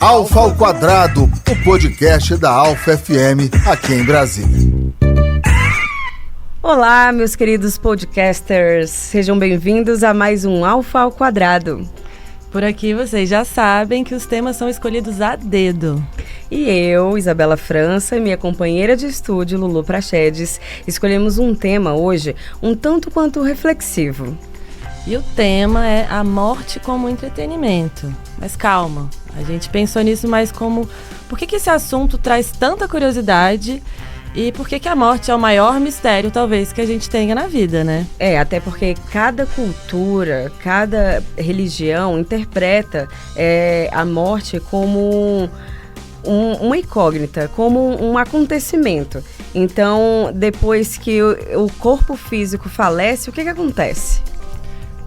Alfa ao Quadrado, o podcast da Alfa FM aqui em Brasília. Olá, meus queridos podcasters, sejam bem-vindos a mais um Alfa ao Quadrado. Por aqui vocês já sabem que os temas são escolhidos a dedo. E eu, Isabela França, e minha companheira de estúdio, Lulu Prachedes, escolhemos um tema hoje um tanto quanto reflexivo. E o tema é a morte como entretenimento. Mas calma, a gente pensou nisso mais como... Por que esse assunto traz tanta curiosidade e por que a morte é o maior mistério, talvez, que a gente tenha na vida, né? Até porque cada cultura, cada religião interpreta a morte como uma incógnita, como um acontecimento. Então, depois que o corpo físico falece, o que acontece?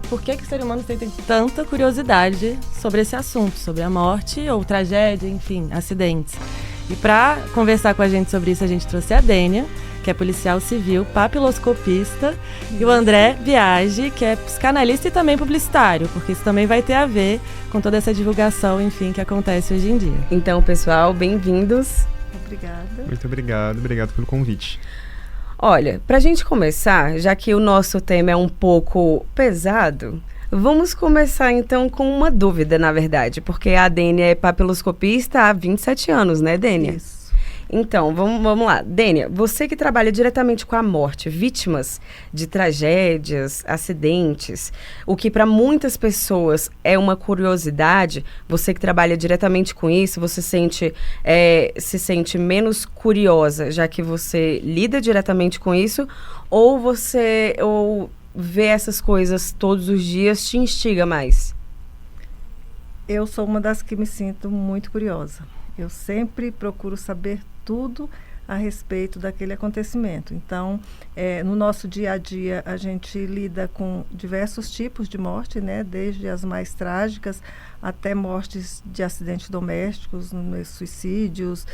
Por que o ser humano tem tanta curiosidade sobre esse assunto, sobre a morte ou tragédia, enfim, acidentes? E para conversar com a gente sobre isso, a gente trouxe a Dênia, que é policial civil, papiloscopista, e o André Biagi, que é psicanalista e também publicitário, porque isso também vai ter a ver com toda essa divulgação, enfim, que acontece hoje em dia. Então, pessoal, bem-vindos. Obrigada. Muito obrigado pelo convite. Olha, pra gente começar, já que o nosso tema é um pouco pesado, vamos começar então com uma dúvida, na verdade, porque a Dênia é papiloscopista há 27 anos, né, Dênia? Isso. Então, vamos lá. Dênia, você que trabalha diretamente com a morte, vítimas de tragédias, acidentes, o que para muitas pessoas é uma curiosidade, você que trabalha diretamente com isso, você se sente menos curiosa, já que você lida diretamente com isso, ou ver essas coisas todos os dias te instiga mais? Eu sou uma das que me sinto muito curiosa. Eu sempre procuro saber tudo a respeito daquele acontecimento. Então, no nosso dia a dia, a gente lida com diversos tipos de morte, né? Desde as mais trágicas até mortes de acidentes domésticos, suicídios,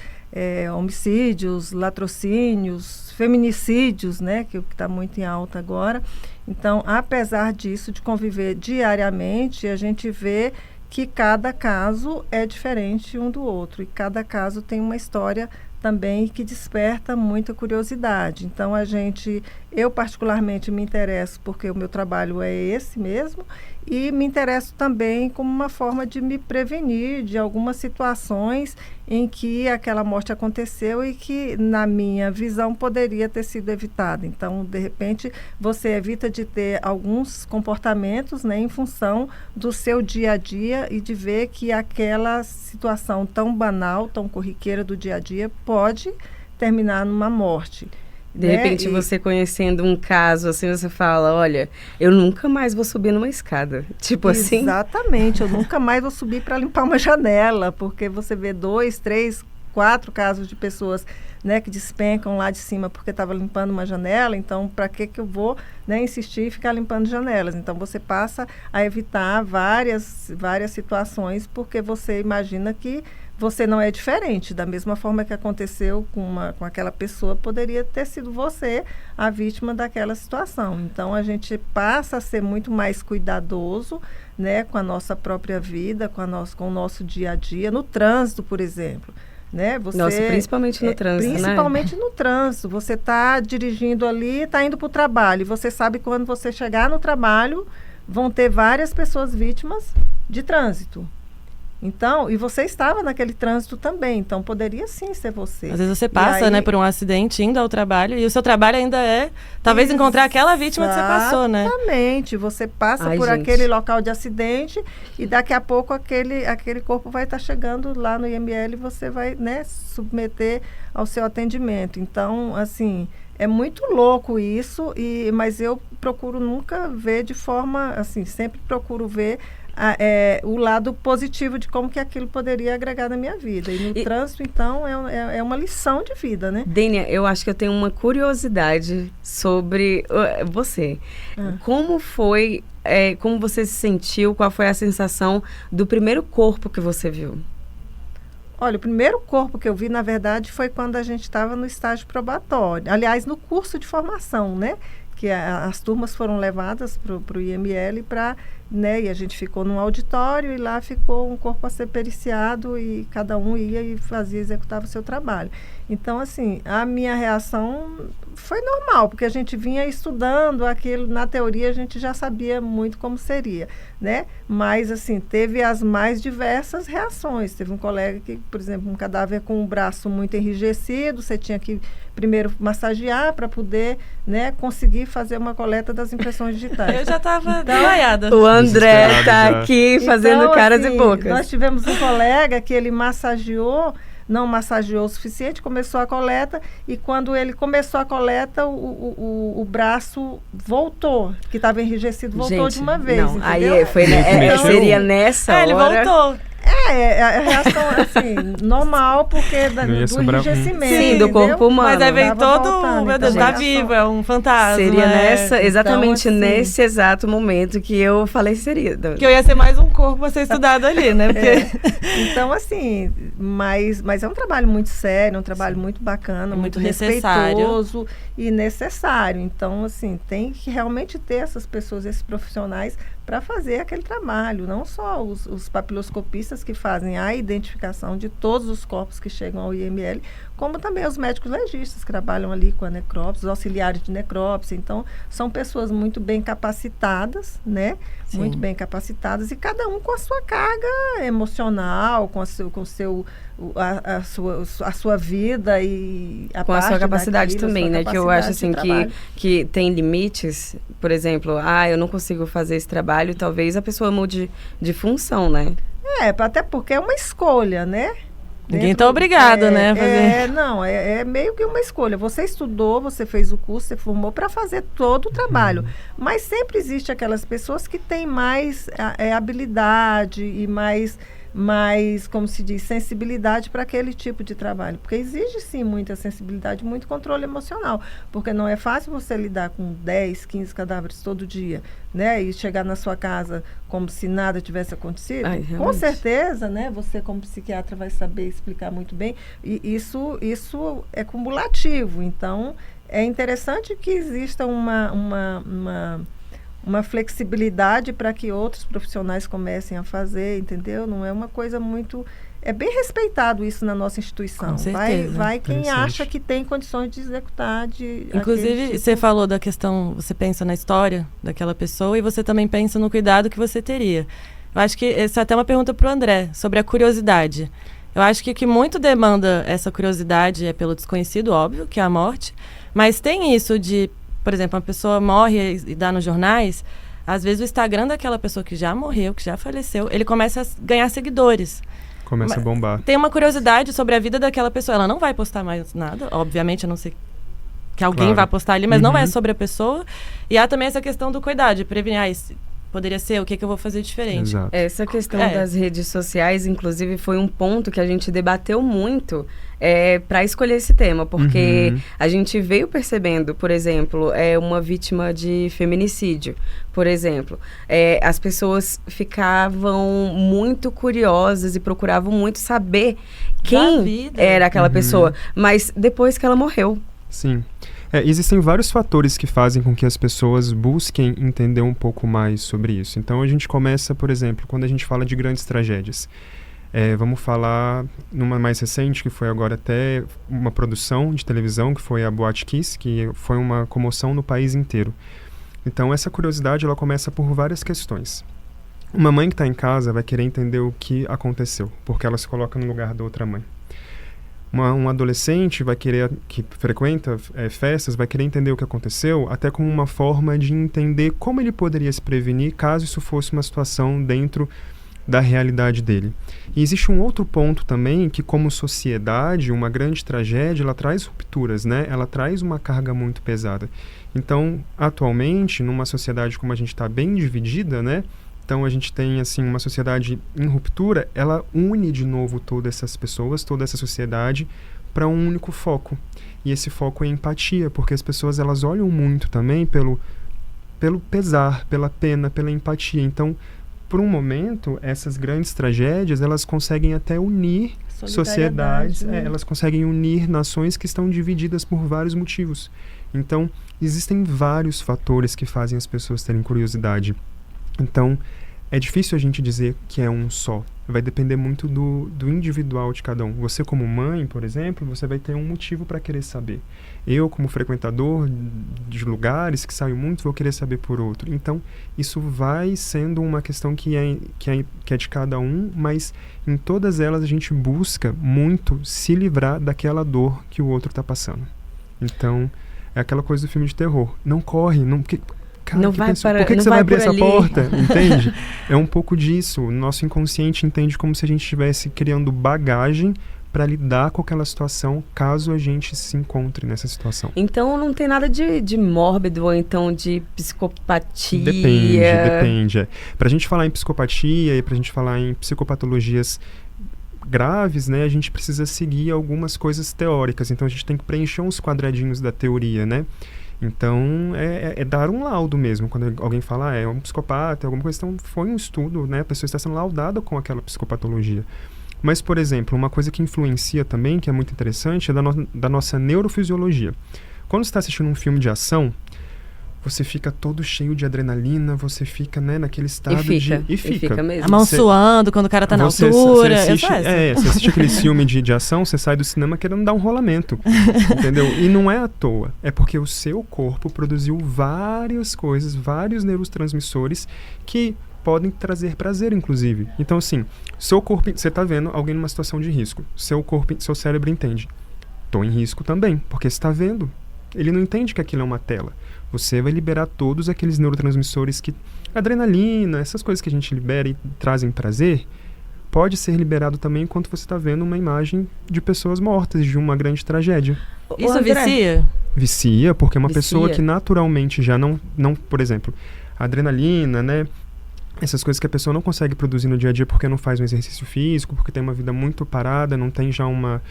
homicídios, latrocínios, feminicídios, né? Que está muito em alta agora. Então, apesar disso, de conviver diariamente, a gente vê que cada caso é diferente um do outro e cada caso tem uma história também que desperta muita curiosidade. Então, eu particularmente me interesso porque o meu trabalho é esse mesmo e me interesso também como uma forma de me prevenir de algumas situações em que aquela morte aconteceu e que, na minha visão, poderia ter sido evitada. Então, de repente, você evita de ter alguns comportamentos, né, em função do seu dia a dia e de ver que aquela situação tão banal, tão corriqueira do dia a dia pode terminar numa morte. De repente, você conhecendo um caso, assim, você fala, olha, eu nunca mais vou subir numa escada. Tipo assim? Exatamente, eu nunca mais vou subir para limpar uma janela, porque você vê 2, 3, 4 casos de pessoas, né, que despencam lá de cima porque estava limpando uma janela, então para que eu vou, né, insistir e ficar limpando janelas? Então você passa a evitar várias situações porque você imagina que você não é diferente, da mesma forma que aconteceu com aquela pessoa, poderia ter sido você a vítima daquela situação. Então, a gente passa a ser muito mais cuidadoso, né, com a nossa própria vida, com o nosso dia a dia, no trânsito, por exemplo. Né? Principalmente no trânsito, Principalmente no trânsito. Você está dirigindo ali, está indo para o trabalho, e você sabe que quando você chegar no trabalho, vão ter várias pessoas vítimas de trânsito. Então, e você estava naquele trânsito também, então poderia sim ser você. Às vezes você passa, né, por um acidente indo ao trabalho e o seu trabalho ainda é, talvez, encontrar aquela vítima que você passou, né? Exatamente, você passa por aquele local de acidente e daqui a pouco aquele corpo vai estar chegando lá no IML e você vai, né, submeter ao seu atendimento. Então, assim, é muito louco isso, mas eu procuro nunca ver de forma, assim, sempre procuro ver o lado positivo de como que aquilo poderia agregar na minha vida. E no trânsito, então, é uma lição de vida, né? Dênia, eu acho que eu tenho uma curiosidade sobre você. Como foi, como você se sentiu, qual foi a sensação do primeiro corpo que você viu? Olha, o primeiro corpo que eu vi, na verdade, foi quando a gente estava no estágio probatório. Aliás, no curso de formação, né? Que as turmas foram levadas para o IML para né? E a gente ficou num auditório e lá ficou um corpo a ser periciado e cada um ia e executava o seu trabalho. Então, assim, a minha reação foi normal, porque a gente vinha estudando aquilo, na teoria a gente já sabia muito como seria, né? Mas, assim, teve as mais diversas reações. Teve um colega que, por exemplo, um cadáver com o braço muito enrijecido, você tinha que primeiro massagear para poder, né, conseguir fazer uma coleta das impressões digitais. Eu já estava desmaiada. O André Desesperado tá já. aqui fazendo Então, caras assim, e bocas. Nós tivemos um colega que ele não massageou o suficiente, começou a coleta e quando ele começou a coleta, o braço voltou, que estava enrijecido, voltou Gente, de uma vez, não, entendeu? aí foi, Mexeu. seria nessa hora. Ele voltou. A reação, assim, normal, porque Não ia do sobrar- enrijecimento, Sim, do entendeu? corpo humano. Mas aí vem Tava todo, voltando, meu Deus, então, tá olha vivo, só. é um fantasma. Seria é. exatamente Então, assim, nesse exato momento que eu falei seria. Que eu ia ser mais um corpo a ser estudado ali, né? Porque Então, assim, mas é um trabalho muito sério, um trabalho muito bacana, Muito muito necessário. respeitoso e necessário. Então, assim, tem que realmente ter essas pessoas, esses profissionais, para fazer aquele trabalho. Não só os papiloscopistas que fazem a identificação de todos os corpos que chegam ao IML, como também os médicos legistas que trabalham ali com a necrópsia, os auxiliares de necrópsia. Então, são pessoas muito bem capacitadas, né? Sim. Muito bem capacitadas e cada um com a sua carga emocional, com a sua vida e Com a sua parte capacidade daquilo, a também, sua né? Que eu acho assim capacidade de que tem limites. Por exemplo, eu não consigo fazer esse trabalho, talvez a pessoa mude de função, né? até porque é uma escolha, né? ninguém tá obrigado, né? a fazer. Não, é meio que uma escolha. Você estudou, você fez o curso, você formou para fazer todo o trabalho. Mas sempre existe aquelas pessoas que têm mais habilidade e mais, como se diz, sensibilidade para aquele tipo de trabalho. Porque exige, sim, muita sensibilidade, muito controle emocional. Porque não é fácil você lidar com 10, 15 cadáveres todo dia, né? E chegar na sua casa como se nada tivesse acontecido. Ai, Com realmente. certeza, né? Você, como psiquiatra, vai saber explicar muito bem. E isso é cumulativo. Então, é interessante que exista uma flexibilidade para que outros profissionais comecem a fazer, entendeu? Não é uma coisa muito... É bem respeitado isso na nossa instituição. Com certeza. Vai quem Interessante. acha que tem condições de executar Inclusive, aquele tipo. você falou da questão, você pensa na história daquela pessoa e você também pensa no cuidado que você teria. Eu acho que essa é até uma pergunta para o André, sobre a curiosidade. Eu acho que o que muito demanda essa curiosidade é pelo desconhecido, óbvio, que é a morte, mas tem isso de, por exemplo, uma pessoa morre e dá nos jornais, às vezes o Instagram daquela pessoa que já morreu, que já faleceu, ele começa a ganhar seguidores. Começa a bombar. Tem uma curiosidade sobre a vida daquela pessoa. Ela não vai postar mais nada, obviamente, a não ser que alguém Claro. vá postar ali, mas não Uhum. é sobre a pessoa. E há também essa questão do cuidado, de prevenir, poderia ser, o que eu vou fazer diferente? Exato. Essa questão É. das redes sociais, inclusive, foi um ponto que a gente debateu muito para escolher esse tema, porque Uhum. a gente veio percebendo, por exemplo, uma vítima de feminicídio, por exemplo, as pessoas ficavam muito curiosas e procuravam muito saber quem vida. era aquela Uhum. pessoa, mas depois que ela morreu. Sim. Existem vários fatores que fazem com que as pessoas busquem entender um pouco mais sobre isso. Então a gente começa, por exemplo, quando a gente fala de grandes tragédias. Vamos falar numa mais recente, que foi agora até uma produção de televisão, que foi a Boate Kiss, que foi uma comoção no país inteiro. Então essa curiosidade ela começa por várias questões. Uma mãe que está em casa vai querer entender o que aconteceu, porque ela se coloca no lugar da outra mãe. Um adolescente que frequenta festas vai querer entender o que aconteceu, até como uma forma de entender como ele poderia se prevenir caso isso fosse uma situação dentro da realidade dele. E existe um outro ponto também que, como sociedade, uma grande tragédia, ela traz rupturas, né? Ela traz uma carga muito pesada. Então, atualmente, numa sociedade como a gente está bem dividida, né? Então a gente tem assim uma sociedade em ruptura, ela une de novo todas essas pessoas, toda essa sociedade para um único foco. E esse foco é empatia, porque as pessoas elas olham muito também pelo pesar, pela pena, pela empatia. Então, por um momento, essas grandes tragédias, elas conseguem até unir sociedades, Né? elas conseguem unir nações que estão divididas por vários motivos. Então, existem vários fatores que fazem as pessoas terem curiosidade. Então, é difícil a gente dizer que é um só. Vai depender muito do individual de cada um. Você, como mãe, por exemplo, você vai ter um motivo para querer saber. Eu, como frequentador de lugares que saio muito, vou querer saber por outro. Então, isso vai sendo uma questão que é de cada um, mas em todas elas a gente busca muito se livrar daquela dor que o outro está passando. Então, é aquela coisa do filme de terror. Não corre, não... Cara, não vai para, por que não você vai abrir essa ali. porta? Entende? É um pouco disso. O nosso inconsciente entende como se a gente estivesse criando bagagem para lidar com aquela situação, caso a gente se encontre nessa situação. Então não tem nada de mórbido ou então de psicopatia? Depende. Para a gente falar em psicopatia e para a gente falar em psicopatologias graves, né, a gente precisa seguir algumas coisas teóricas. Então a gente tem que preencher uns quadradinhos da teoria, né? Então, é dar um laudo mesmo. Quando alguém fala, é um psicopata, alguma coisa, então foi um estudo, né? A pessoa está sendo laudada com aquela psicopatologia. Mas, por exemplo, uma coisa que influencia também, que é muito interessante, é da nossa neurofisiologia. Quando você está assistindo um filme de ação, você fica todo cheio de adrenalina, você fica, né, naquele estado E fica mesmo. A mão suando quando o cara tá na altura. Você assiste aquele filme de ação, você sai do cinema querendo dar um rolamento, entendeu? E não é à toa, é porque o seu corpo produziu várias coisas, vários neurotransmissores que podem trazer prazer, inclusive. Então, assim, seu corpo, você tá vendo alguém numa situação de risco, seu cérebro entende. Tô em risco também, porque você tá vendo. Ele não entende que aquilo é uma tela. Você vai liberar todos aqueles neurotransmissores que... Adrenalina, essas coisas que a gente libera e trazem prazer, pode ser liberado também enquanto você está vendo uma imagem de pessoas mortas, de uma grande tragédia. Isso vicia? Vicia, porque uma pessoa que naturalmente já não... Por exemplo, a adrenalina, né? Essas coisas que a pessoa não consegue produzir no dia a dia porque não faz um exercício físico, porque tem uma vida muito parada, não tem já uma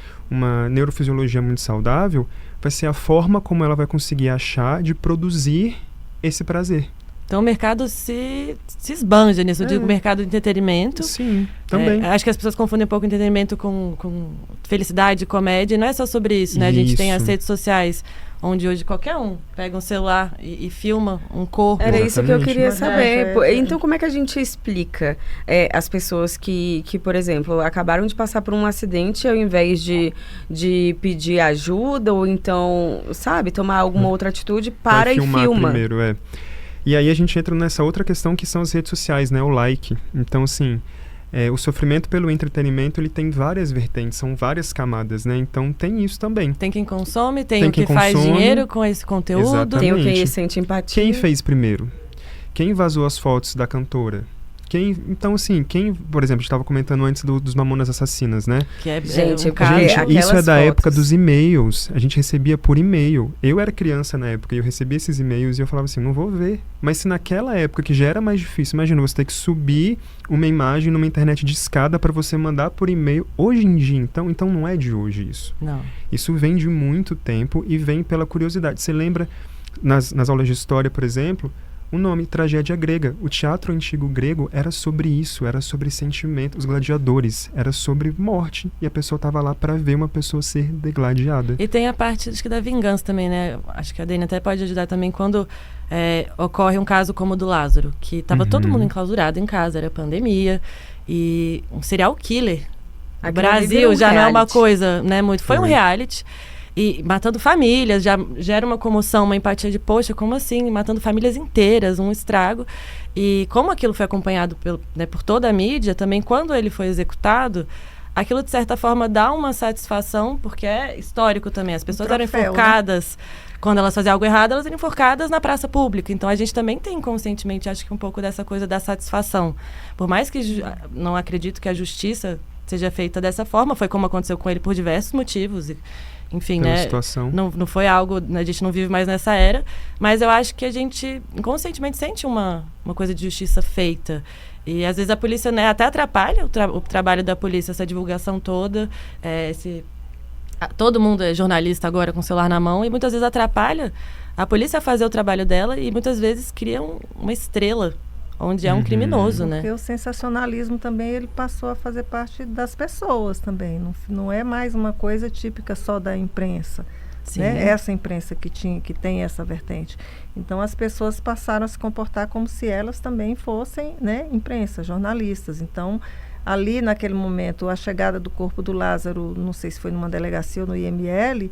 neurofisiologia muito saudável, vai ser a forma como ela vai conseguir achar de produzir esse prazer. Então o mercado se esbanja nisso. Eu digo mercado de entretenimento. Sim, também. Acho que as pessoas confundem um pouco entretenimento com felicidade, comédia. E não é só sobre isso, né? A gente tem as redes sociais, onde hoje qualquer um pega um celular e filma um corpo. Era isso que eu queria saber. Então, como é que a gente explica as pessoas que, por exemplo, acabaram de passar por um acidente, ao invés de pedir ajuda, ou então, sabe, tomar alguma outra atitude, para e filma. Primeiro, E aí a gente entra nessa outra questão que são as redes sociais, né? O like. Então, assim... o sofrimento pelo entretenimento, ele tem várias vertentes, são várias camadas, né? Então tem isso também. Tem quem consome, tem o que faz dinheiro com esse conteúdo. Exatamente. Tem o que sente empatia. Quem fez primeiro? Quem vazou as fotos da cantora? Então, assim, por exemplo, a gente estava comentando antes dos Mamonas Assassinas, né? Que é, gente, isso é da fotos. época dos e-mails. A gente recebia por e-mail. Eu era criança na época e eu recebia esses e-mails e eu falava assim, não vou ver. Mas se naquela época, que já era mais difícil, imagina você ter que subir uma imagem numa internet de escada para você mandar por e-mail. Hoje em dia, então não é de hoje isso. Não. Isso vem de muito tempo e vem pela curiosidade. Você lembra, nas aulas de história, por exemplo... O nome, tragédia grega. O teatro antigo grego era sobre isso, era sobre sentimento. Os gladiadores, era sobre morte. E a pessoa estava lá para ver uma pessoa ser degladiada. E tem a parte, acho que da vingança também, né? Acho que a Dani até pode ajudar também quando ocorre um caso como o do Lázaro, que estava todo mundo enclausurado em casa, era pandemia. E um serial killer. O Brasil já não é uma coisa, né? Foi um reality. E matando famílias, já gera uma comoção, uma empatia de, poxa, como assim? Matando famílias inteiras, um estrago. E como aquilo foi acompanhado por toda a mídia, também quando ele foi executado, aquilo de certa forma dá uma satisfação, porque é histórico também. As pessoas eram enforcadas, quando elas faziam algo errado, elas eram enforcadas na praça pública. Então a gente também tem inconscientemente, acho que um pouco dessa coisa da satisfação. Por mais que não acredito que a justiça seja feita dessa forma, foi como aconteceu com ele por diversos motivos. Enfim, né? Não foi algo... A gente não vive mais nessa era. Mas eu acho que a gente inconscientemente sente uma coisa de justiça feita. E às vezes a polícia, né, até atrapalha o trabalho da polícia, essa divulgação toda. Todo mundo é jornalista agora com o celular na mão. E muitas vezes atrapalha a polícia a fazer o trabalho dela. E muitas vezes cria uma estrela onde é um criminoso, né? Porque o sensacionalismo também, ele passou a fazer parte das pessoas também. Não é mais uma coisa típica só da imprensa. Sim. né? Essa imprensa que tem essa vertente. Então as pessoas passaram a se comportar como se elas também fossem, né, imprensa, jornalistas. Então ali naquele momento a chegada do corpo do Lázaro, não sei se foi numa delegacia ou no IML,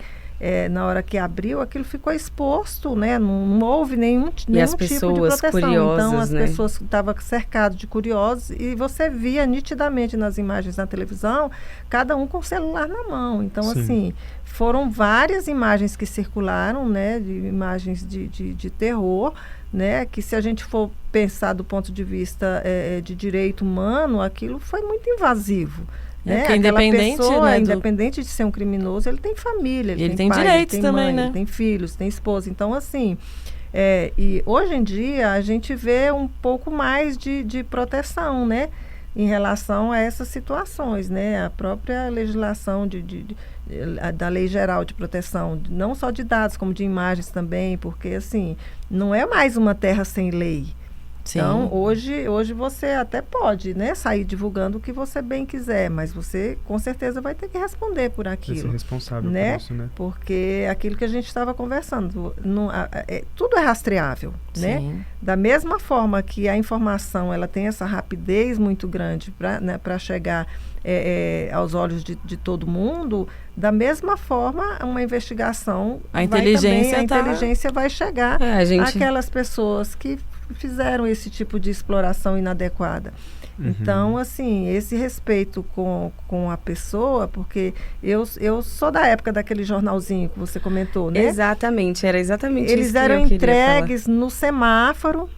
na hora que abriu, aquilo ficou exposto, né? Não houve nenhum tipo de proteção. Curiosas, então as né? pessoas estavam cercadas de curiosos e você via nitidamente nas imagens na televisão, cada um com o celular na mão. Então, Sim. assim, foram várias imagens que circularam, né? De imagens de terror, né? Que se a gente for pensar do ponto de vista de direito humano, aquilo foi muito invasivo. Né? Porque independente, pessoa, né, independente de ser um criminoso, ele tem família, ele tem pai, direitos ele tem também, mãe, né? ele tem filhos, tem esposa. Então, assim, e hoje em dia a gente vê um pouco mais de proteção, né? Em relação a essas situações, né? A própria legislação da Lei Geral de Proteção, não só de dados, como de imagens também, porque, assim, não é mais uma terra sem lei. Sim. Então, hoje você até pode, né, sair divulgando o que você bem quiser, mas você com certeza vai ter que responder por aquilo. Vai ser responsável né? por isso, né? Porque aquilo que a gente estava conversando, tudo é rastreável, né? Sim. Da mesma forma que a informação ela tem essa rapidez muito grande para chegar aos olhos de todo mundo, da mesma forma uma investigação, A inteligência vai chegar àquelas pessoas que fizeram esse tipo de exploração inadequada. Uhum. Então, assim, esse respeito com a pessoa, porque eu sou da época daquele jornalzinho que você comentou, né? Exatamente, era exatamente Eles isso que eram eu queria entregues no semáforo.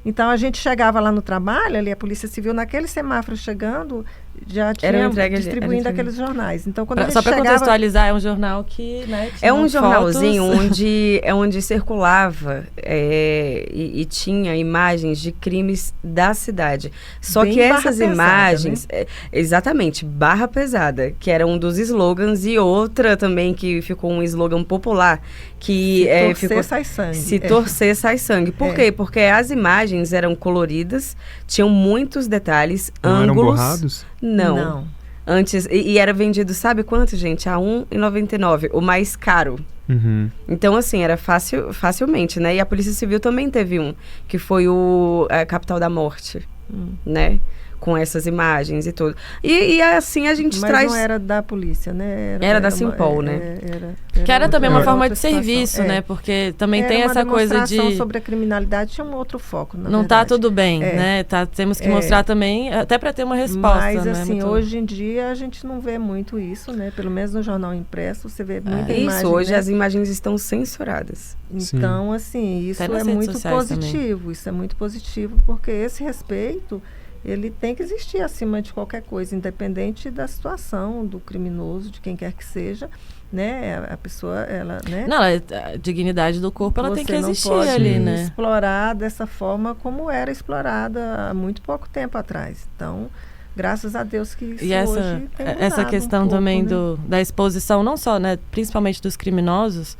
Então, a gente chegava lá no trabalho, ali a Polícia Civil, naquele semáforo chegando, já tinha distribuindo aqueles jornais. Então, quando a gente só para chegava... contextualizar, é um jornal que, né, tinha É um jornalzinho fotos. onde circulava e tinha imagens de crimes da cidade. Só Bem que barra essas pesada, imagens, exatamente, barra pesada, que era um dos slogans, e outra também que ficou um slogan popular, que Se torcer, sai sangue. Se torcer, sai sangue. Por quê? Porque as imagens eram coloridas, tinham muitos detalhes, Não ângulos. eram borrados? Não. Antes, e era vendido, sabe quanto, gente? A R$ 1,99, o mais caro. Uhum. Então, assim, era facilmente, né? E a Polícia Civil também teve um, que foi a Capital da Morte, né? Com essas imagens e tudo. E assim a gente Mas traz... não era da polícia, né? Era da Simpol, né? Que era também uma forma de situação. serviço, né? Porque também tem Era essa uma coisa demonstração de... sobre a criminalidade, tinha um outro foco, na Não verdade. tá tudo bem, né? Temos que mostrar também, até para ter uma resposta. Mas, né? assim, Muito... hoje em dia a gente não vê muito isso, né? Pelo menos no jornal impresso, você vê muita imagem, Isso, hoje né? as imagens estão censuradas. Então, assim, isso Até nas é redes muito sociais positivo. também. Isso é muito positivo, porque esse respeito, ele tem que existir acima de qualquer coisa, independente da situação, do criminoso, de quem quer que seja, né? A pessoa, ela, né? Não, a dignidade do corpo, ela tem que existir não pode ali, né? explorar dessa forma como era explorada há muito pouco tempo atrás. Então, graças a Deus que isso E essa, hoje tem mudado essa questão um pouco, também né? da exposição, não só, né, principalmente dos criminosos,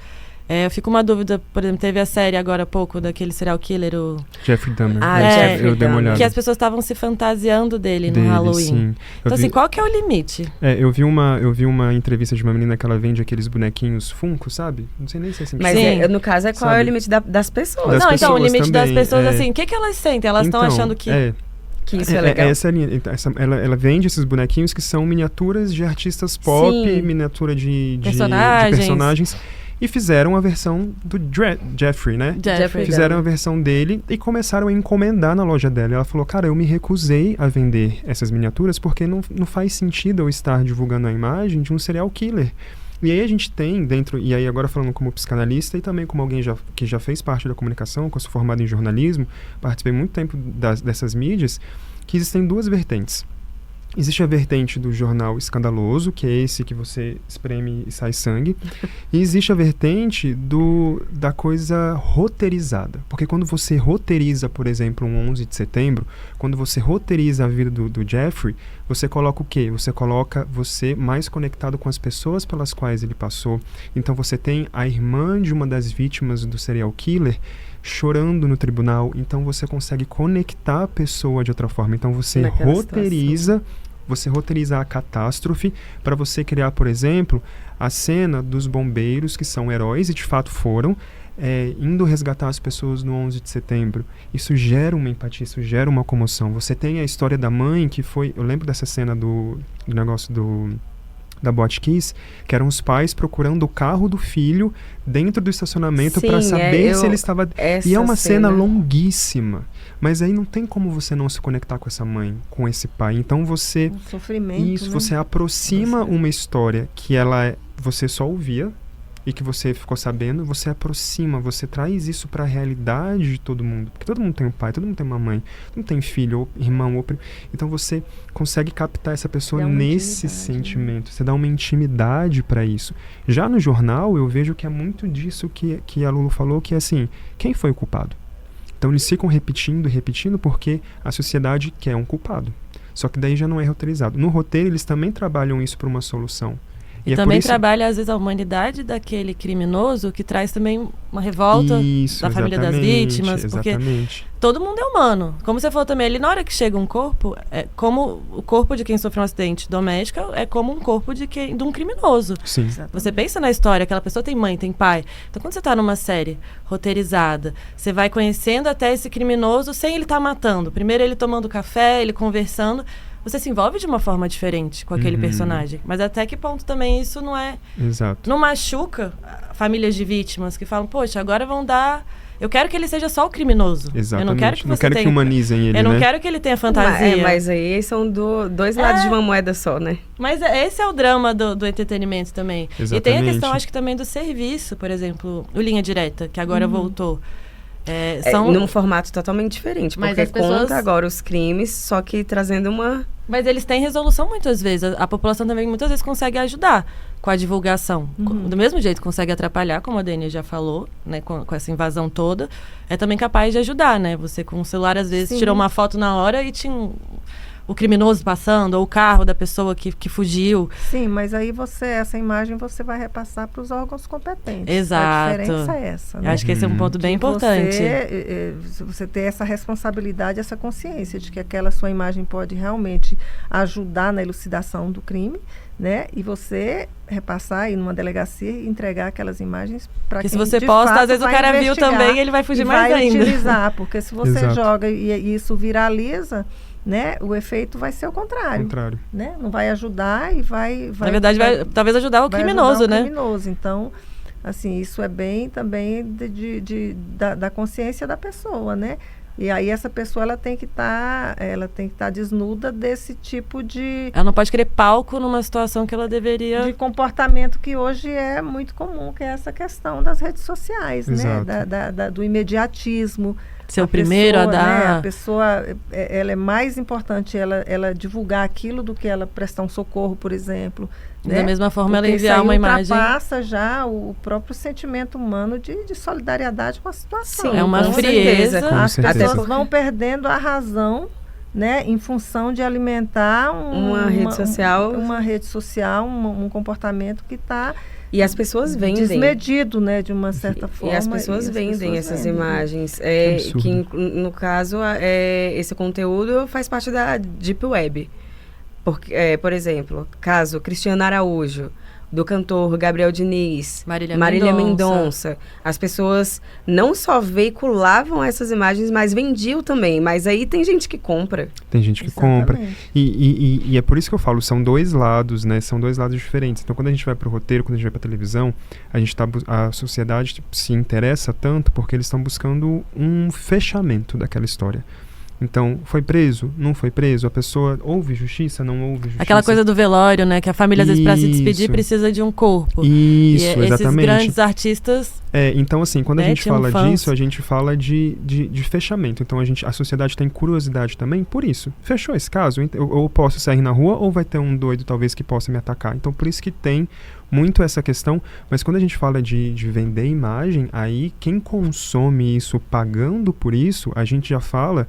eu fico uma dúvida, por exemplo, teve a série agora há pouco daquele serial killer, o Jeffrey Dahmer. Jeffrey eu dei uma olhada. que as pessoas estavam se fantasiando dele no Halloween. Sim. Então, assim, qual que é o limite? Eu vi uma entrevista de uma menina que ela vende aqueles bonequinhos Funko, sabe? Não sei nem se é assim que Mas, chama. no caso, qual é o limite das pessoas? Das não, então, o pessoas limite das também, pessoas, assim, o que elas sentem? Elas estão Então, achando que... Que isso é legal. Essa linha, ela vende esses bonequinhos que são miniaturas de artistas pop, Sim. miniatura de Personagens. personagens. E fizeram a versão do Jeffrey, né? Jeffrey Fizeram a versão dele e começaram a encomendar na loja dela. Ela falou, cara, eu me recusei a vender essas miniaturas porque não faz sentido eu estar divulgando a imagem de um serial killer. E aí a gente tem dentro, e aí agora falando como psicanalista e também como alguém que já fez parte da comunicação, que eu sou formado em jornalismo, participei muito tempo dessas mídias, que existem duas vertentes. Existe a vertente do jornal escandaloso, que é esse que você espreme e sai sangue. E existe a vertente da coisa roteirizada. Porque quando você roteiriza, por exemplo, um 11 de setembro, quando você roteiriza a vida do Jeffrey, você coloca o quê? Você coloca você mais conectado com as pessoas pelas quais ele passou. Então você tem a irmã de uma das vítimas do serial killer chorando no tribunal. Então você consegue conectar a pessoa de outra forma. Então você roteiriza você roteirizar a catástrofe para você criar, por exemplo, a cena dos bombeiros que são heróis e de fato foram, indo resgatar as pessoas no 11 de setembro. Isso gera uma empatia, isso gera uma comoção. Você tem a história da mãe que foi... Eu lembro dessa cena do negócio da Botkiss, que eram os pais procurando o carro do filho dentro do estacionamento para saber se ele estava... E é uma cena longuíssima. Mas aí não tem como você não se conectar com essa mãe, com esse pai. Então você... Um sofrimento, isso, né? você aproxima uma história que você só ouvia e que você ficou sabendo, você aproxima, você traz isso para a realidade de todo mundo. Porque todo mundo tem um pai, todo mundo tem uma mãe, todo mundo tem filho, ou irmão, ou primo. Então você consegue captar essa pessoa nesse sentimento. Você dá uma intimidade para isso. Já no jornal, eu vejo que é muito disso que a Lulu falou, que é assim, quem foi o culpado? Então eles ficam repetindo porque a sociedade quer um culpado. Só que daí já não é roteirizado. No roteiro, eles também trabalham isso para uma solução. E também trabalha, às vezes, a humanidade daquele criminoso, que traz também uma revolta da família das vítimas. Porque todo mundo é humano. Como você falou também, ali na hora que chega um corpo, como o corpo de quem sofreu um acidente doméstico é como um corpo de um criminoso. Sim. Você pensa na história, aquela pessoa tem mãe, tem pai. Então, quando você está numa série roteirizada, você vai conhecendo até esse criminoso sem ele estar matando. Primeiro ele tomando café, ele conversando. Você se envolve de uma forma diferente com aquele personagem. Mas até que ponto também isso não é... Exato. Não machuca famílias de vítimas que falam, poxa, agora vão dar... Eu quero que ele seja só o criminoso. Exatamente. Eu não quero que humanizem ele, Eu não quero que ele tenha fantasia. Mas aí são dois lados de uma moeda só, né? Mas esse é o drama do entretenimento também. Exatamente. E tem a questão, acho que também do serviço, por exemplo, o Linha Direta, que agora voltou. Num formato totalmente diferente, mas porque conta agora os crimes, só que trazendo uma... Mas eles têm resolução muitas vezes. A população também muitas vezes consegue ajudar com a divulgação. Do mesmo jeito consegue atrapalhar, como a Dani já falou, né, com essa invasão toda, é também capaz de ajudar, né? Você com o celular, às vezes, tirou uma foto na hora e tinha o criminoso passando, ou o carro da pessoa que fugiu. Sim, mas aí essa imagem você vai repassar para os órgãos competentes. Exato. A diferença é essa, né? Acho que esse é um ponto bem importante. Você ter essa responsabilidade, essa consciência de que aquela sua imagem pode realmente ajudar na elucidação do crime, né? E você repassar aí numa delegacia e entregar aquelas imagens para quem se você de posta, fato às vezes o cara viu também, ele vai fugir mais ainda. Vai utilizar, porque se você Exato. joga e isso viraliza, né, o efeito vai ser o contrário. Né? Não vai ajudar e vai na verdade, vai talvez ajudar o criminoso, né? Então, assim, isso é bem também da consciência da pessoa, né? E aí essa pessoa ela tem que estar desnuda desse tipo de... Ela não pode querer palco numa situação que ela deveria... De comportamento que hoje é muito comum, que é essa questão das redes sociais, Exato. né? Do imediatismo. Ser o primeiro a dar... Né? A pessoa, ela é mais importante ela divulgar aquilo do que ela prestar um socorro, por exemplo. Né? Da mesma forma, porque ela enviar uma imagem... ultrapassa já o próprio sentimento humano de solidariedade com a situação. Sim, é uma frieza. As pessoas vão perdendo a razão, né, em função de alimentar uma rede social, um comportamento que está... E as pessoas vendem. Desmedido, né, de uma certa forma. E as pessoas vendem essas imagens. Que, no caso, esse conteúdo faz parte da Deep Web. Porque, por exemplo, caso Cristiano Araújo, do cantor Gabriel Diniz, Marília Mendonça. As pessoas não só veiculavam essas imagens, mas vendiam também. Mas aí tem gente que compra. Tem gente que compra. E é por isso que eu falo, são dois lados, né? São dois lados diferentes. Então, quando a gente vai para o roteiro, quando a gente vai para a televisão, a sociedade se interessa tanto porque eles estão buscando um fechamento daquela história. Então, foi preso? Não foi preso? A pessoa houve justiça? Não houve justiça? Aquela coisa do velório, né? Que a família, às vezes, para se despedir, precisa de um corpo. Isso, e exatamente. Esses grandes artistas... então, assim, quando a gente fala disso, a gente fala de fechamento. Então, a sociedade tem curiosidade também por isso. Fechou esse caso? Eu posso sair na rua ou vai ter um doido, talvez, que possa me atacar? Então, por isso que tem muito essa questão. Mas quando a gente fala de vender imagem, aí quem consome isso pagando por isso, a gente já fala...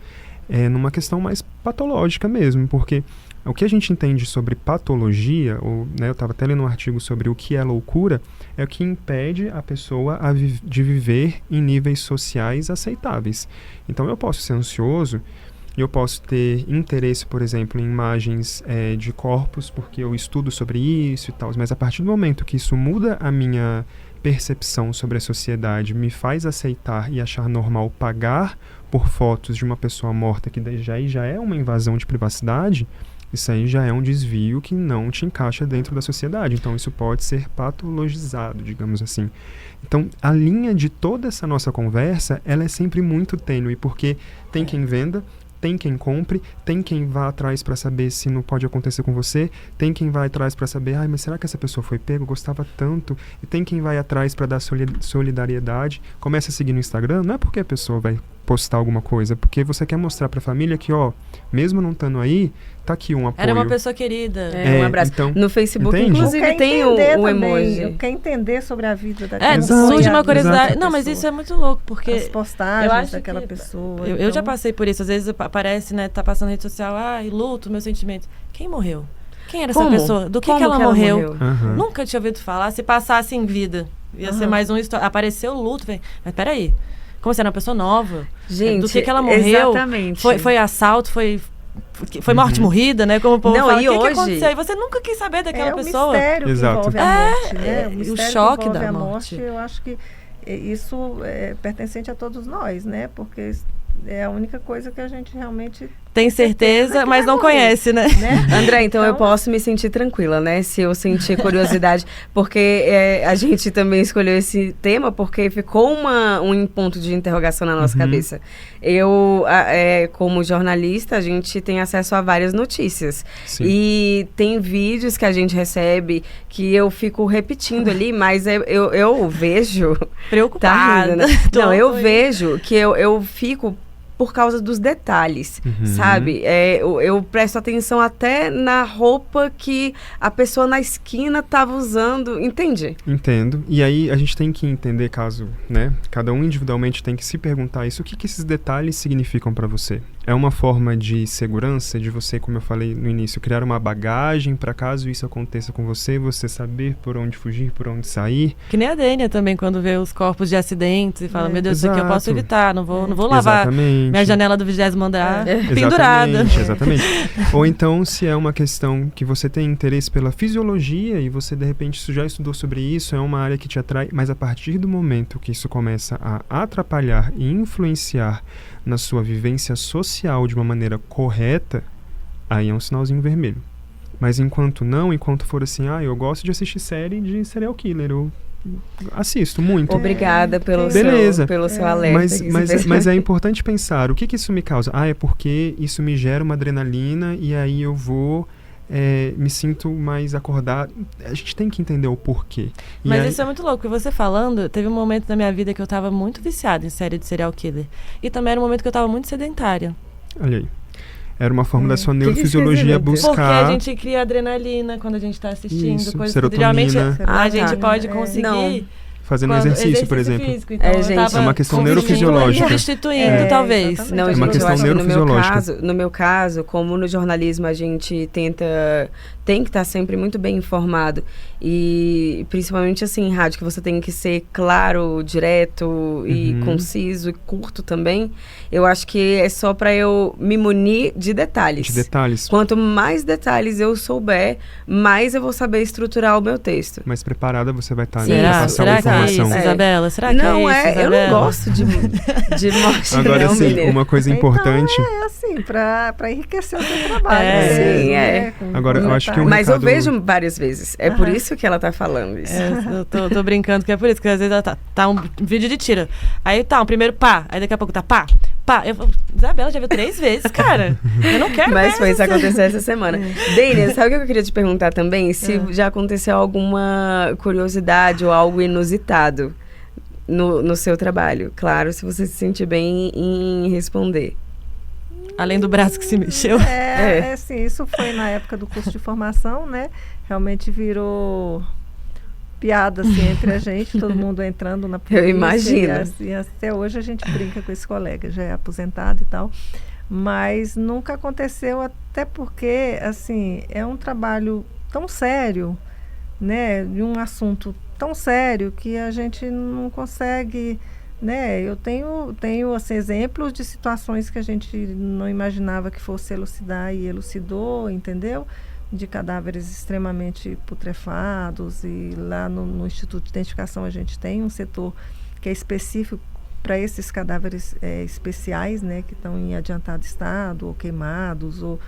numa questão mais patológica mesmo, porque o que a gente entende sobre patologia, né, eu estava até lendo um artigo sobre o que é loucura, é o que impede a pessoa de viver em níveis sociais aceitáveis. Então eu posso ser ansioso e eu posso ter interesse, por exemplo, em imagens de corpos, porque eu estudo sobre isso e tal, mas a partir do momento que isso muda a minha percepção sobre a sociedade, me faz aceitar e achar normal pagar por fotos de uma pessoa morta, que já é uma invasão de privacidade, isso aí já é um desvio que não te encaixa dentro da sociedade. Então, isso pode ser patologizado, digamos assim. Então, a linha de toda essa nossa conversa, ela é sempre muito tênue, porque tem quem venda, tem quem compre, tem quem vá atrás para saber se não pode acontecer com você, tem quem vai atrás para saber, mas será que essa pessoa foi pega? Eu gostava tanto. E tem quem vai atrás para dar solidariedade. Começa a seguir no Instagram, não é porque a pessoa vai postar alguma coisa, porque você quer mostrar para a família que, mesmo não estando aí, tá aqui um apoio. Era uma pessoa querida. Um abraço. Então, no Facebook, entende? inclusive, tem o emoji. Quer entender sobre a vida daquela pessoa. Surge uma curiosidade. Exato. Não, mas isso é muito louco, porque as postagens daquela pessoa. Eu já passei por isso. Às vezes aparece, né, tá passando na rede social, luto, meu sentimento. Quem morreu? Quem era essa pessoa? Do que ela morreu? Uhum. Nunca tinha ouvido falar. Se passasse em vida, ia ser mais uma história. Apareceu o luto, mas peraí. Como se era uma pessoa nova. Gente, do que ela morreu? Exatamente. Foi assalto, foi morte morrida, né? Como o povo fala. E o hoje... que aconteceu? E você nunca quis saber daquela pessoa. O mistério que envolve a morte, né? O choque da morte. Eu acho que isso é pertencente a todos nós, né? Porque é a única coisa que a gente realmente tem certeza, mas não conhece, né? André, então eu posso me sentir tranquila, né? Se eu sentir curiosidade, porque a gente também escolheu esse tema porque ficou um ponto de interrogação na nossa cabeça. Eu, como jornalista, a gente tem acesso a várias notícias. Sim. E tem vídeos que a gente recebe que eu fico repetindo ali, mas eu vejo... Preocupada. Tá rindo, né? Não, eu vejo que eu fico... por causa dos detalhes, sabe? Eu presto atenção até na roupa que a pessoa na esquina estava usando, entende? Entendo. E aí a gente tem que entender, cada um individualmente tem que se perguntar isso, o que esses detalhes significam para você? É uma forma de segurança, de você, como eu falei no início, criar uma bagagem para caso isso aconteça com você saber por onde fugir, por onde sair. Que nem a Dênia também, quando vê os corpos de acidentes e fala, meu Deus, isso aqui eu posso evitar, não vou lavar minha janela do 20º andar pendurada. Exatamente. Ou então, se é uma questão que você tem interesse pela fisiologia e você, de repente, já estudou sobre isso, é uma área que te atrai, mas a partir do momento que isso começa a atrapalhar e influenciar na sua vivência social de uma maneira correta, aí é um sinalzinho vermelho. Mas enquanto for assim, eu gosto de assistir série de serial killer, eu assisto muito. Obrigada pelo seu alerta. Mas é importante pensar, o que isso me causa? É porque isso me gera uma adrenalina e aí eu vou... me sinto mais acordado. A gente tem que entender o porquê. Mas isso é muito louco, porque você falando, teve um momento da minha vida que eu tava muito viciada em série de serial killer. E também era um momento que eu tava muito sedentária. Olha aí. Era uma forma da sua neurofisiologia buscar... Porque a gente cria adrenalina quando a gente tá assistindo. Isso, coisas serotonina. Que geralmente a gente pode conseguir... Fazendo exercício, por exemplo. Físico, então é uma questão neurofisiológica. Substituindo, talvez. Não, é uma gente, questão eu acho neurofisiológica. Que no meu caso, como no jornalismo a gente tem que estar sempre muito bem informado. E principalmente assim, em rádio, que você tem que ser claro, direto e conciso e curto também. Eu acho que é só para eu me munir de detalhes. Quanto mais detalhes eu souber, mais eu vou saber estruturar o meu texto. Mais preparada você vai estar, né? Passar a informação. É isso, Isabela? Será que não é isso, Isabela? Eu não gosto de morte. Agora sim, uma coisa importante... Então assim, para enriquecer o seu trabalho. Agora, eu acho que Mas eu vejo várias vezes. É por isso que ela tá falando isso. Eu tô brincando que é por isso, que às vezes ela tá um vídeo de tiro. Aí um primeiro pá, aí daqui a pouco tá pá. Eu falo, Isabela, já viu 3 vezes, cara. Eu não quero Mas foi isso acontecer essa semana. Dênia, sabe o que eu queria te perguntar também? Se já aconteceu alguma curiosidade ou algo inusitado no seu trabalho. Claro, se você se sentir bem em responder. Além do braço que se mexeu. Sim, isso foi na época do curso de formação, né? Realmente virou piada assim, entre a gente, todo mundo entrando na polícia. Eu imagino. E até hoje a gente brinca com esse colega, já é aposentado e tal. Mas nunca aconteceu, até porque, assim, é um trabalho tão sério, né? De um assunto tão sério que a gente não consegue, né? Eu tenho assim, exemplos de situações que a gente não imaginava que fosse elucidar e elucidou, entendeu? De cadáveres extremamente putrefados, e lá no Instituto de Identificação a gente tem um setor que é específico para esses cadáveres especiais, né? Que estão em adiantado estado, ou queimados, ou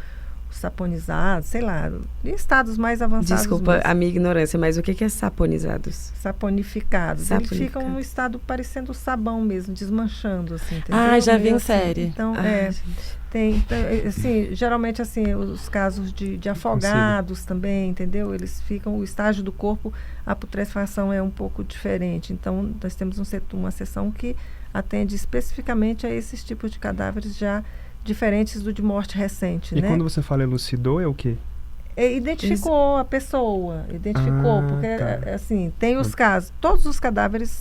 saponizados, sei lá, em estados mais avançados. Desculpa mesmo. a minha ignorância, mas o que é saponizados? Saponificados. Eles ficam Saponificado. num estado parecendo sabão mesmo, desmanchando, assim, entendeu? Ah, já vi Meio em assim. série. Então, Gente. tem, assim, geralmente, assim, os casos de afogados também, entendeu? Eles ficam, o estágio do corpo, a putrefação é um pouco diferente. Então, nós temos uma seção que atende especificamente a esses tipos de cadáveres já diferentes do de morte recente, E né? quando você fala elucidou, é o quê? Identificou a pessoa, porque tá. assim, tem os casos, todos os cadáveres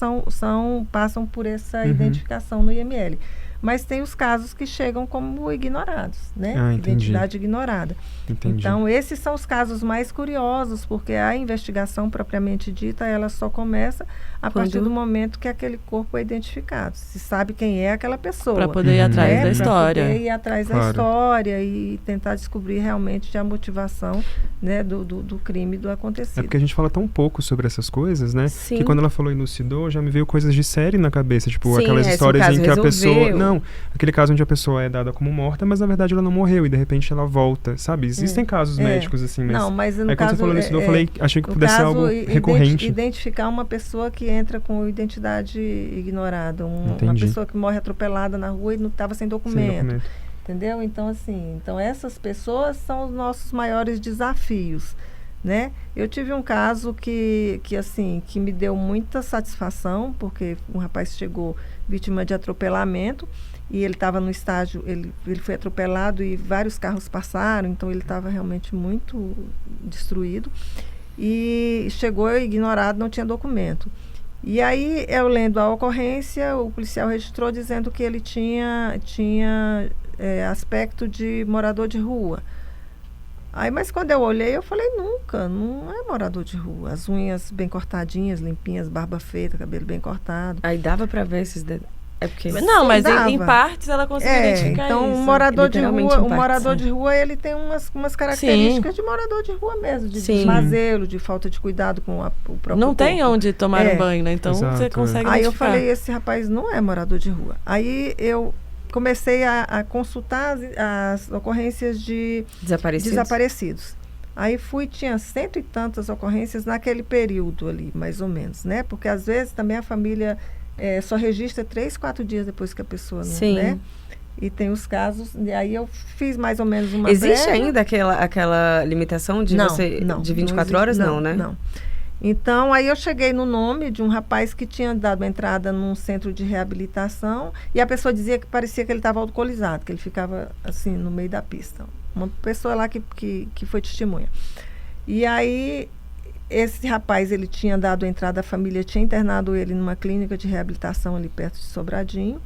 passam por essa identificação no IML, mas tem os casos que chegam como ignorados, né? Entendi. Identidade ignorada. Entendi. Então, esses são os casos mais curiosos, porque a investigação propriamente dita, ela só começa a partir do momento que aquele corpo é identificado. Se sabe quem é aquela pessoa. Para poder ir atrás da Pra história. poder ir atrás da história e tentar descobrir realmente a motivação, né, do crime, do acontecido. É porque a gente fala tão pouco sobre essas coisas, né? Sim. Que quando ela falou elucidou, já me veio coisas de série na cabeça. Tipo, Sim, aquelas se o histórias caso em que a pessoa... resolveu. Não, aquele caso onde a pessoa é dada como morta, mas na verdade ela não morreu e de repente ela volta, sabe? Existem casos médicos assim, mas... Não, mas no aí quando caso... você falou elucidou, eu falei, achei que no pudesse ser caso, algo recorrente. Identificar uma pessoa que entra com identidade ignorada, uma Entendi. pessoa que morre atropelada na rua e não estava sem documento. Sem documento. Entendeu? Então, assim, essas pessoas são os nossos maiores desafios, né? Eu tive um caso que me deu muita satisfação, porque um rapaz chegou vítima de atropelamento e ele estava no estágio, ele foi atropelado e vários carros passaram, então ele estava realmente muito destruído e chegou ignorado, não tinha documento. E aí, eu lendo a ocorrência, o policial registrou dizendo que ele tinha aspecto de morador de rua. Aí, mas quando eu olhei, eu falei, nunca, não é morador de rua. As unhas bem cortadinhas, limpinhas, barba feita, cabelo bem cortado. Aí dava pra ver esses... É porque... Não, mas dava. em partes ela conseguiu identificar então, isso. o morador de Literalmente rua, em partes, de rua, ele tem umas características de morador de rua mesmo, de desmazelo, de falta de cuidado com o próprio Não tem corpo. onde tomar um banho, né? Então Exato, você consegue Aí eu identificar. falei, esse rapaz não é morador de rua. Aí eu comecei a consultar as ocorrências de desaparecidos. Aí tinha 100 e tantas ocorrências naquele período ali, mais ou menos, né? Porque às vezes também a família só registra 3, 4 dias depois que a pessoa não, Sim. né? E tem os casos, e aí eu fiz mais ou menos uma Existe prévia. ainda aquela limitação de de 24 horas? Não, né? Não. Então, aí eu cheguei no nome de um rapaz que tinha dado entrada num centro de reabilitação e a pessoa dizia que parecia que ele estava alcoolizado, que ele ficava assim no meio da pista. Uma pessoa lá que foi testemunha. E aí, esse rapaz, ele tinha dado entrada, a família tinha internado ele numa clínica de reabilitação ali perto de Sobradinho.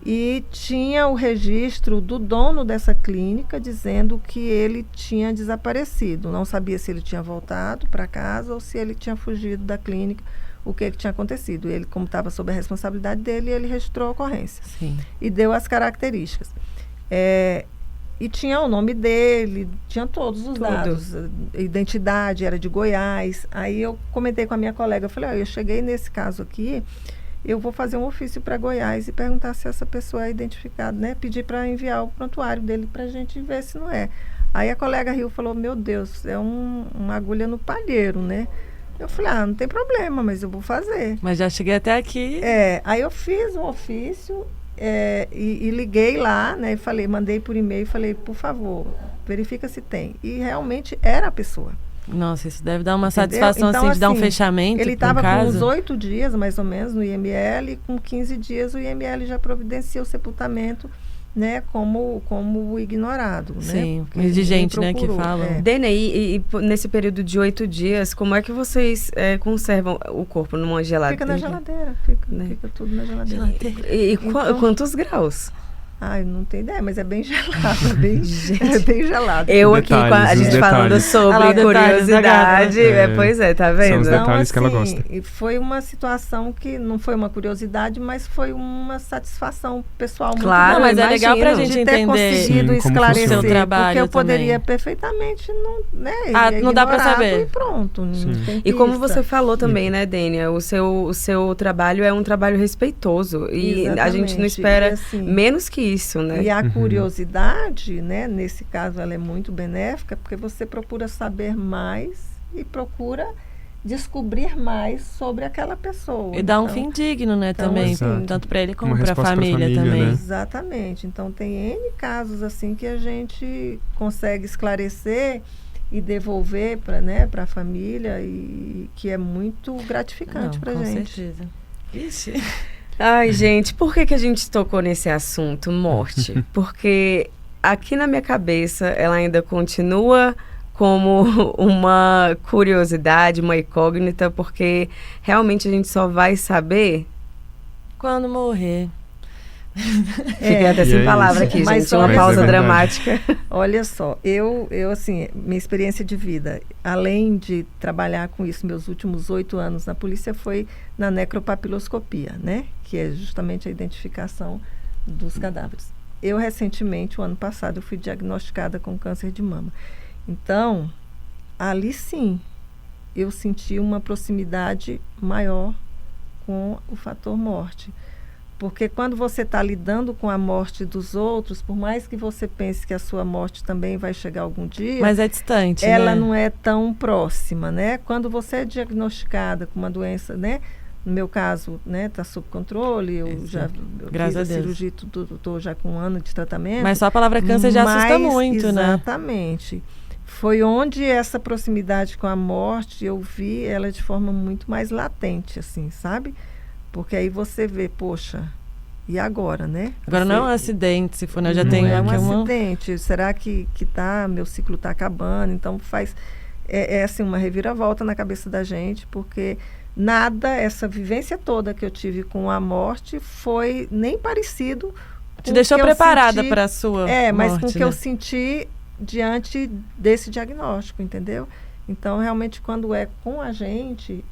E tinha o registro do dono dessa clínica dizendo que ele tinha desaparecido. Não sabia se ele tinha voltado para casa ou se ele tinha fugido da clínica, o que tinha acontecido. Ele, como estava sob a responsabilidade dele, ele registrou a ocorrência. Sim. E deu as características. E tinha o nome dele, tinha todos os dados. A identidade era de Goiás. Aí eu comentei com a minha colega, eu falei, eu cheguei nesse caso aqui, eu vou fazer um ofício para Goiás e perguntar se essa pessoa é identificada, né? Pedir para enviar o prontuário dele para a gente ver se não é. Aí a colega riu e falou, meu Deus, é uma agulha no palheiro, né? Eu falei, não tem problema, mas eu vou fazer. Mas já cheguei até aqui. Aí eu fiz um ofício e liguei lá, né? E mandei por e-mail e falei, por favor, verifica se tem. E realmente era a pessoa. Nossa, isso deve dar uma Entendeu? satisfação, Então, assim, de dar um assim, fechamento. Ele estava com caso. uns 8 dias, mais ou menos, no IML, e com 15 dias o IML já providencia o sepultamento, né, como o ignorado. Sim, né? exigente, né, que fala. Dênia, e nesse período de 8 dias, como é que vocês conservam o corpo numa geladeira? Fica na geladeira, fica tudo na geladeira. E quantos graus? Ai, não tenho ideia, mas é bem gelado, é bem gelado. Eu aqui, Detalhes, a os gente falando detalhes. sobre Olha lá, detalhes da curiosidade. gata. Pois é, tá vendo? São os detalhes que ela gosta. E foi uma situação que não foi uma curiosidade, mas foi uma satisfação pessoal muito Claro, Não, mas é imagino. legal pra gente de ter entender. conseguido Sim, como esclarecer, funciona. Seu trabalho porque eu poderia também. perfeitamente Não dá pra ignorado saber. e pronto. Não Sim. tem E como pista. você falou também, né, Dênia, o seu trabalho é um trabalho respeitoso. E a gente não Exatamente. espera E, assim, menos que isso, né? E a curiosidade, né, nesse caso, ela é muito benéfica, porque você procura saber mais e procura descobrir mais sobre aquela pessoa. E dar um Então, fim digno, né, então, também. assim, Tanto para ele como uma para a resposta pra família família, também. né? Exatamente. Então, tem N casos assim que a gente consegue esclarecer e devolver para a família, e que é muito gratificante para a com gente. certeza. Ixi. Ai, gente, por que a gente tocou nesse assunto, morte? Porque aqui na minha cabeça ela ainda continua como uma curiosidade, uma incógnita, porque realmente a gente só vai saber. Quando morrer. Fiquei até E sem é palavra isso. aqui, Mas gente. Uma olha, pausa é verdade. dramática. Olha só, eu assim, minha experiência de vida, além de trabalhar com isso, meus últimos 8 anos na polícia foi na necropapiloscopia, né? Que é justamente a identificação dos cadáveres. Eu, recentemente, o ano passado, eu fui diagnosticada com câncer de mama. Então, ali sim, eu senti uma proximidade maior com o fator morte. Porque quando você está lidando com a morte dos outros, por mais que você pense que a sua morte também vai chegar algum dia, Mas é distante, ela né? não é tão próxima, né? Quando você é diagnosticada com uma doença, né? No meu caso, né, está sob controle, eu Isso. já Graças fiz a a Deus. cirurgia, estou já com 1 ano de tratamento. Mas só a palavra câncer já assusta Mas, muito, né? Exatamente. Foi onde essa proximidade com a morte, eu vi ela de forma muito mais latente, assim, sabe? Porque aí você vê, poxa, e agora, né? Agora Você- não é um acidente, se for, né? Eu já não tenho é um aqui uma... acidente. Será que meu ciclo está acabando? Então faz assim uma reviravolta na cabeça da gente, porque nada, essa vivência toda que eu tive com a morte foi nem parecido. Te deixou que eu preparada senti- para a sua mas morte, com o que né? eu senti diante desse diagnóstico, entendeu? Então, realmente, quando é com a gente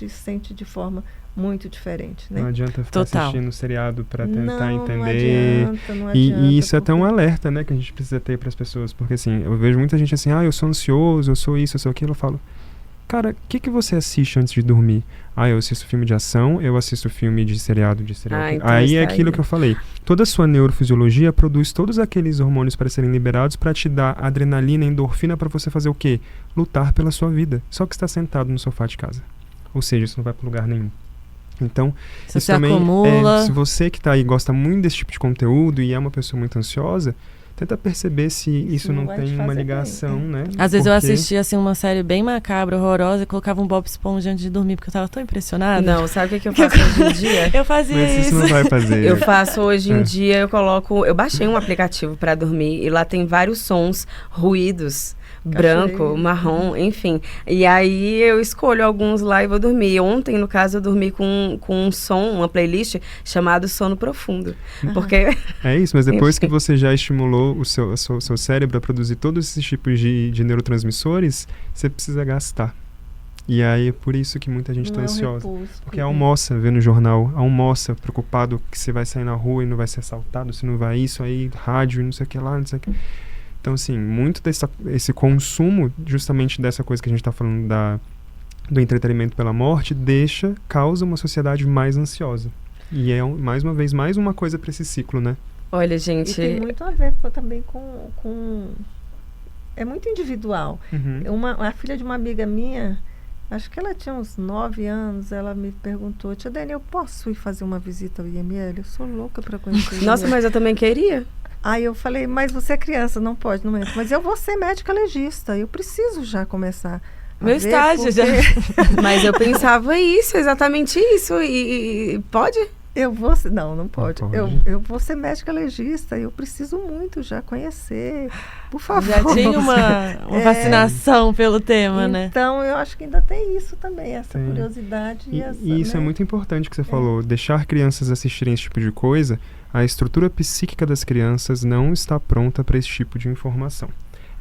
sente de forma muito diferente, né? Não adianta ficar Total. assistindo o seriado para tentar Não entender. não E adianta, isso é até um porque- alerta, né, que a gente precisa ter para as pessoas. Porque, assim, eu vejo muita gente assim, eu sou ansioso, eu sou isso, eu sou aquilo. Eu falo, cara, o que você assiste antes de dormir? Eu assisto filme de ação, eu assisto filme de seriado, de serial killer. então Aí é está aquilo aí. que eu falei. Toda a sua neurofisiologia produz todos aqueles hormônios para serem liberados para te dar adrenalina, endorfina para você fazer o quê? Lutar pela sua vida. Só que você está sentado no sofá de casa. Ou seja, isso não vai para lugar nenhum. Então, Se isso você também acumula... se você que está aí gosta muito desse tipo de conteúdo e é uma pessoa muito ansiosa, tenta perceber se isso não não vai tem te uma fazer ligação, bem, né? Às vezes eu Porque- assistia assim, uma série bem macabra, horrorosa, e colocava um Bob Esponja antes de dormir, porque eu tava tão impressionada. Não, sabe o que eu faço hoje em dia? Eu fazia Mas isso isso. não vai fazer. Eu faço hoje em É. dia, eu baixei um aplicativo para dormir e lá tem vários sons, ruídos, branco, Achei. marrom, enfim. E aí eu escolho alguns lá e vou dormir. Ontem, no caso, eu dormi com um som, uma playlist chamado Sono Profundo. Porque É isso, mas depois Enfim. que você já estimulou o seu cérebro a produzir todos esses tipos de neurotransmissores, você precisa gastar. E aí é por isso que muita gente está Não é um ansiosa. repouso, Porque almoça, vê no jornal, almoça preocupado que você vai sair na rua e não vai ser assaltado, se não vai isso, aí rádio e não sei o que lá, não sei o que. Então, assim, muito esse consumo, justamente dessa coisa que a gente está falando do entretenimento pela morte, causa uma sociedade mais ansiosa. E é, mais uma vez, mais uma coisa para esse ciclo, né? olha, E tem gente, muito a ver também com... É muito individual. A filha de uma amiga minha, acho que ela tinha uns 9 anos, ela me perguntou, tia Dani, eu posso ir fazer uma visita ao IML? Eu sou louca para conhecer o nossa, IML. mas eu também queria. Aí eu falei, mas você é criança, não pode, não entra. Mas eu vou ser médica legista, eu preciso já começar a Meu ver, estágio já. Mas eu pensava isso, exatamente isso. E pode? Não pode. Não pode. Eu vou ser médica legista, eu preciso muito já conhecer, por favor. Já tinha uma fascinação pelo tema, né? Então, eu acho que ainda tem isso também, essa Tem. curiosidade. E isso é muito importante que você falou, deixar crianças assistirem esse tipo de coisa, a estrutura psíquica das crianças não está pronta para esse tipo de informação.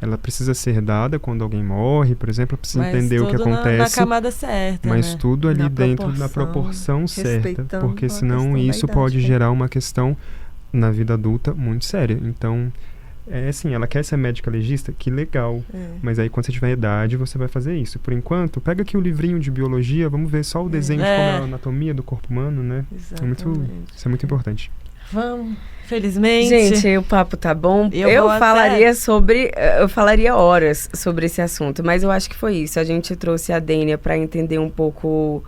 Ela precisa ser dada quando alguém morre, por exemplo, precisa entender o que acontece. Na camada certa, mas né? tudo ali Na dentro da proporção certa, porque senão isso pode gerar uma questão na vida adulta muito séria. Então, assim, ela quer ser médica legista, que legal. Mas aí quando você tiver idade, você vai fazer isso. Por enquanto, pega aqui o livrinho de biologia, vamos ver só o desenho de como é a anatomia do corpo humano, né? Isso é muito importante. Vamos, felizmente. Gente, o papo tá bom. Eu falaria horas sobre esse assunto, mas eu acho que foi isso. A gente trouxe a Dênia para entender um pouco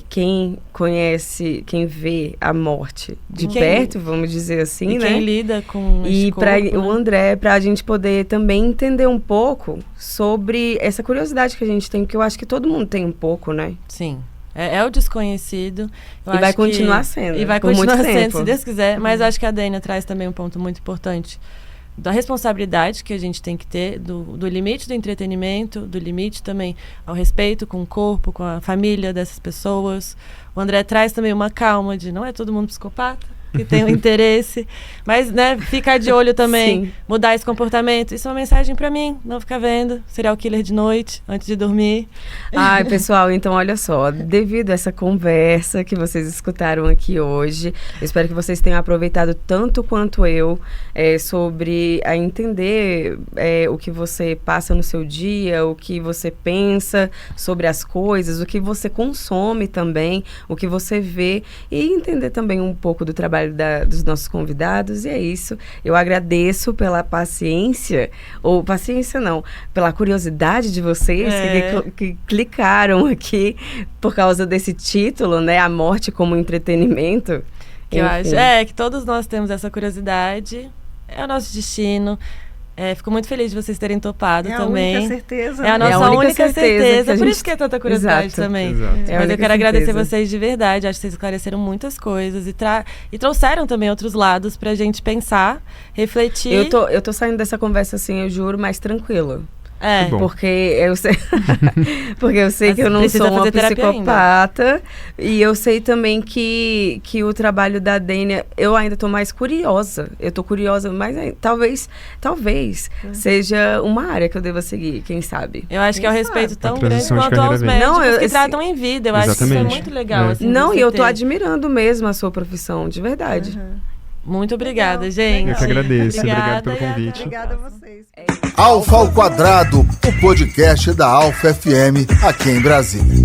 quem conhece, quem vê a morte de perto, vamos dizer assim, né? Quem lida com e o André, para a gente poder também entender um pouco sobre essa curiosidade que a gente tem, porque eu acho que todo mundo tem um pouco, né? Sim. É o desconhecido. E vai continuar sendo. E vai continuar sendo, se Deus quiser. Mas acho que a Dênia traz também um ponto muito importante da responsabilidade que a gente tem que ter, do limite do entretenimento, do limite também ao respeito com o corpo, com a família dessas pessoas. O André traz também uma calma de não é todo mundo psicopata, que tem um interesse, mas, né, ficar de olho também, Sim. mudar esse comportamento. Isso é uma mensagem pra mim, não ficar vendo serial killer de noite, antes de dormir. Ai, pessoal, então olha só, devido a essa conversa que vocês escutaram aqui hoje, eu espero que vocês tenham aproveitado tanto quanto eu sobre a entender o que você passa no seu dia, o que você pensa sobre as coisas, o que você consome também, o que você vê, e entender também um pouco do trabalho dos nossos convidados. E é isso, eu agradeço pela paciência, ou paciência não, pela curiosidade de vocês que clicaram aqui por causa desse título, né, a morte como entretenimento. Que eu acho, que todos nós temos essa curiosidade, é o nosso destino. Fico muito feliz de vocês terem topado também. É a única certeza. É a nossa única certeza. Por isso que é tanta curiosidade. Exato. também. Exato. Mas eu quero agradecer vocês de verdade. Acho que vocês esclareceram muitas coisas e trouxeram também outros lados pra gente pensar, refletir. Eu tô saindo dessa conversa assim, eu juro, mais tranquila. Que bom. Porque eu sei, que eu não sou uma psicopata. E eu sei também que o trabalho da Dênia, eu ainda tô mais curiosa. Eu tô curiosa, mas talvez seja uma área que eu deva seguir, quem sabe. Eu acho que é um respeito tão grande transição de quanto carreira aos vem. médicos que tratam em vida. Eu acho que isso é muito legal. Assim, Não, e eu tô ter. admirando mesmo a sua profissão, de verdade. Muito obrigada, gente. Eu que agradeço. Obrigado pelo convite. Obrigada a vocês. Alfa ao Quadrado, o podcast da Alfa FM, aqui em Brasília.